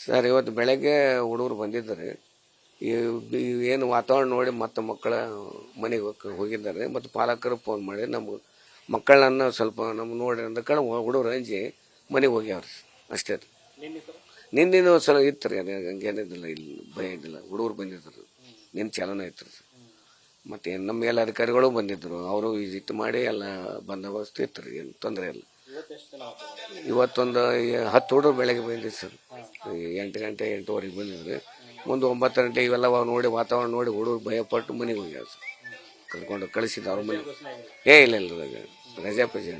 Sir ಇವತ್ತು ಬೆಳಗ್ಗೆ ಹುಡುಗರು ಬಂದಿದ್ದಾರೆ. ಏನು ವಾತಾವರಣ ನೋಡಿ ಮತ್ತೆ ಮಕ್ಕಳ ಮನೆಗೆ ಹೋಗಿದ್ದಾರೆ. ಮತ್ತು ಪಾಲಕರು ಫೋನ್ ಮಾಡಿ ನಮ್ಮ ಮಕ್ಕಳನ್ನ ಸ್ವಲ್ಪ ನಮ್ಮ ನೋಡಿ ಅಂದ ಕಡೆ ಹುಡುಗರು ಅಂಜಿ ಮನೆಗೆ ಹೋಗ್ಯಾವ್ರಿ ಅಷ್ಟೇ. ನಿನ್ನೆ ಸಲ ಇತ್ತು ರೀ, ಅದು ಹಂಗೇನಿದ್ದಿಲ್ಲ, ಇಲ್ಲಿ ಭಯ ಇದ್ದಿಲ್ಲ. ಹುಡುಗರು ಬಂದಿದ್ರು, ನಿನ್ನ ಚಾಲನೆ ಇತ್ತು ರೀ. ಮತ್ತು ನಮ್ಮ ಎಲ್ಲ ಅಧಿಕಾರಿಗಳು ಬಂದಿದ್ದರು, ಅವರು ವಿಸಿಟ್ ಮಾಡಿ ಎಲ್ಲ ಬಂದೋಬಸ್ತ್ ಇತ್ತು ರೀ, ಏನು ತೊಂದರೆ ಇಲ್ಲ. ಇವತ್ತೊಂದು 10 ಹುಡುಗರು ಬೆಳಗ್ಗೆ ಬಂದಿದ್ದು ಸರ್. 8 ಗಂಟೆ 8:15 ಬಂದಿದ್ರು. ಮುಂದೆ 9 ಗಂಟೆ ಇವೆಲ್ಲ ನೋಡಿ ವಾತಾವರಣ ನೋಡಿ ಹುಡುಗರು ಭಯಪಟ್ಟು ಮನೆಗೆ ಹೋಗ್ಯಾರ ಸರ್. ಕರ್ಕೊಂಡು ಕಳಿಸಿದ್ದು ಅವ್ರ ಮನೆ. ಇಲ್ಲ ರಜಾ ಪಜೆ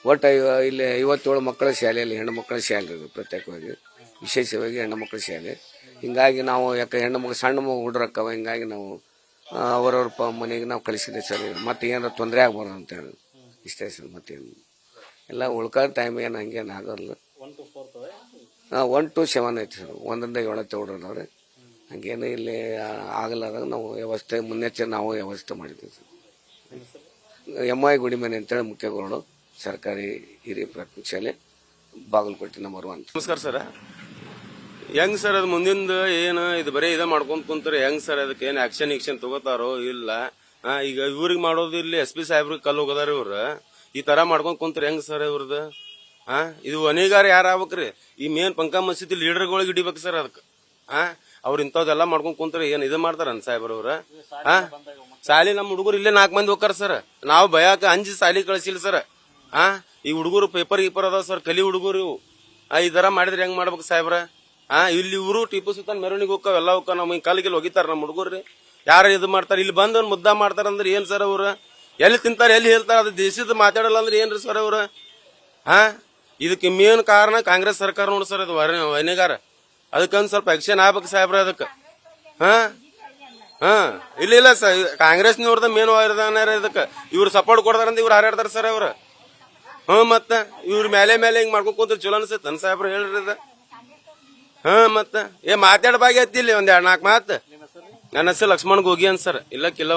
ಒಟ್ಟು ಇಲ್ಲಿ 57 ಮಕ್ಕಳ ಶಾಲೆಯಲ್ಲಿ ಹೆಣ್ಣು ಮಕ್ಕಳ ಶಾಲೆ ಇದೆ ಪ್ರತ್ಯೇಕವಾಗಿ, ವಿಶೇಷವಾಗಿ ಹೆಣ್ಣು ಮಕ್ಕಳ ಶಾಲೆ. ಹಿಂಗಾಗಿ ನಾವು ಯಾಕೆ ಹೆಣ್ಣು ಮಕ್ಕಳು ಸಣ್ಣ ಹುಡುಗರಕ್ಕವ, ಹಿಂಗಾಗಿ ನಾವು ಅವರವ್ರ ಮನೆಗೆ ನಾವು ಕಳಿಸಿದ್ದೆ ಸರ್. ಮತ್ತೆ ಏನಾರು ತೊಂದರೆ ಆಗ್ಬಾರ್ದು ಅಂತೇಳಿ ಇಷ್ಟೇ ಸರ್. ಮತ್ತೇನು ಎಲ್ಲ ಉಳ್ಕಾದ ಟೈಮ್ ಏನು ಹಂಗೇನು ಆಗೋಲ್ಲ. 1 to 7 ಐತಿ ಸರ್, 1ರಿಂದ 7 ಹುಡುಗರವ್ರೆ. ಹಂಗೇನು ಇಲ್ಲಿ ಆಗಲಾರ್ದಾಗ ನಾವು ವ್ಯವಸ್ಥೆ ಮುನ್ನೆಚ್ಚರಿಕೆ ನಾವು ವ್ಯವಸ್ಥೆ ಮಾಡಿದ್ದೀವಿ ಸರ್. MI ಗುಡಿಮನೆ ಅಂತೇಳಿ ಮುಖ್ಯಗಳು, ಸರ್ಕಾರಿ ಹಿರಿಯ ಪ್ರಾಥಮಿಕ ಶಾಲೆ, ಬಾಗಲಕೋಟೆ ನಂಬರ್ 1. ನಮಸ್ಕಾರ ಸರ್. ಹೆಂಗ್ ಸರ್ ಅದು ಮುಂದಿಂದ ಏನು ಇದು ಬರೀ ಇದ ಮಾಡ್ಕೊಂತ ಕುಂತಾರೆ ಹೆಂಗ್ ಸರ್? ಅದಕ್ಕೆ ಏನು ಆಕ್ಷನ್ ತಗೋತಾರೋ ಇಲ್ಲ? ಈಗ ಇವ್ರಿಗೆ ಮಾಡೋದು ಇಲ್ಲಿ SP ಸಾಹೇಬ್ರಿಗೆ ಕಲ್ಲು ಹೋಗದಾರ ಇವ್ರು. ಈ ತರ ಮಾಡ್ಕೊಂಡ್ ಕುಂತಾರೆ ಹೆಂಗ್ ಸರ್ ಇವ್ರದ್ದು? ಇದು ಹೊಣೆಗಾರ ಯಾರು ಆಗ್ಬೇಕ್ರಿ? ಈ ಮೇನ್ ಪಂಕ ಮಸೀದಿ ಲೀಡರ್ಗಳಿಗೆ ಹಿಡಿಬೇಕು ಸರ್ ಅದಕ್ಕೆ. ಅವ್ರು ಇಂಥದ್ದೆಲ್ಲ ಮಾಡ್ಕೊಂಡ್ ಕುಂತಾರೆ ಏನ್ ಇದು ಮಾಡ್ತಾರ ಸಾಹೇಬ್ರವ್ರ? ಸಾಲಿ ನಮ್ಮ ಹುಡುಗರು ಇಲ್ಲೇ 4 ಮಂದಿ ಹೋಗ್ತಾರ ಸರ್. ನಾವು ಭಯಕ್ಕೆ ಅಂಜಿ ಸಾಲಿ ಕಳಿಸಿಲ್ಲ ಸರ್. ಈ ಹುಡುಗರು ಪೇಪರ್ ಅದಾವ ಸರ್, ಕಲಿ ಹುಡುಗರು. ಈ ತರ ಮಾಡಿದ್ರೆ ಹೆಂಗ್ ಮಾಡ್ಬೇಕು ಸಾಹೇಬ್ರ? ಇಲ್ಲಿ ಇವರು ಟಿಪ್ಪು ಸುಲ್ತಾನ್ ಮೆರವಣಿಗೆ ಹೋಗ್ತಾವ, ಎಲ್ಲ ಹೋಗ್ತಾವ. ನಮಗೆ ಕಾಲಿಗೆ ಹೋಗಿತಾರ ನಮ್ಮ ಹುಡುಗರ್ರಿ. ಯಾರು ಇದು ಮಾಡ್ತಾರೆ, ಇಲ್ಲಿ ಬಂದ್ ಮುದ್ದ ಮಾಡ್ತಾರ ಅಂದ್ರೆ ಏನ್ ಸರ್ ಅವ್ರ? ಎಲ್ಲಿ ತಿಂತಾರ ಎಲ್ಲಿ ಹೇಳ್ತಾರ? ಅದು ದೇಶದ ಮಾತಾಡಲ್ಲ ಅಂದ್ರೆ ಏನ್ರಿ ಸರ್ ಅವ್ರ? ಇದಕ್ಕೆ ಮೇನ್ ಕಾರಣ ಕಾಂಗ್ರೆಸ್ ಸರ್ಕಾರ ನೋಡಿ ಸರ್. ಅದು ಹೊಣೆಗಾರ. ಅದಕ್ಕೊಂದ್ ಸ್ವಲ್ಪ ಆಕ್ಷನ್ ಆಗ್ಬೇಕು ಸಾಹೇಬ್ರ ಅದಕ್ಕೆ. ಇಲ್ಲ ಸರ್, ಕಾಂಗ್ರೆಸ್ನವ್ರದ ಮೇನ್ ಇದಕ್ಕೆ ಇವ್ರು ಸಪೋರ್ಟ್ ಕೊಡ್ತಾರಂತ ಇವ್ರು ಹಾರಾಡ್ತಾರ ಸರ್ ಅವ್ರ. ಮತ್ತ ಇವ್ರ ಮೇಲೆ ಹಿಂಗ್ ಮಾಡ್ಕೊಂಡ್ ಕುಂತ ಚಲೋ ಅನ್ಸತ್ ನನ್ ಸಾಹೇಬ್ರ ಹೇಳ್ರಿ ಅದ. ಮತ್ತ ಮಾತಾಡ ಬಾಗಿ ಹತ್ತಿಲ್ಲ ಒಂದ್ 2-4 ಮಾತು. ನನ್ನ ಹೆಸರು ಲಕ್ಷ್ಮಣ್ ಗೋಗಿ ಅಂತ ಸರ್. ಇಲ್ಲ ಕಿಲ್ಲ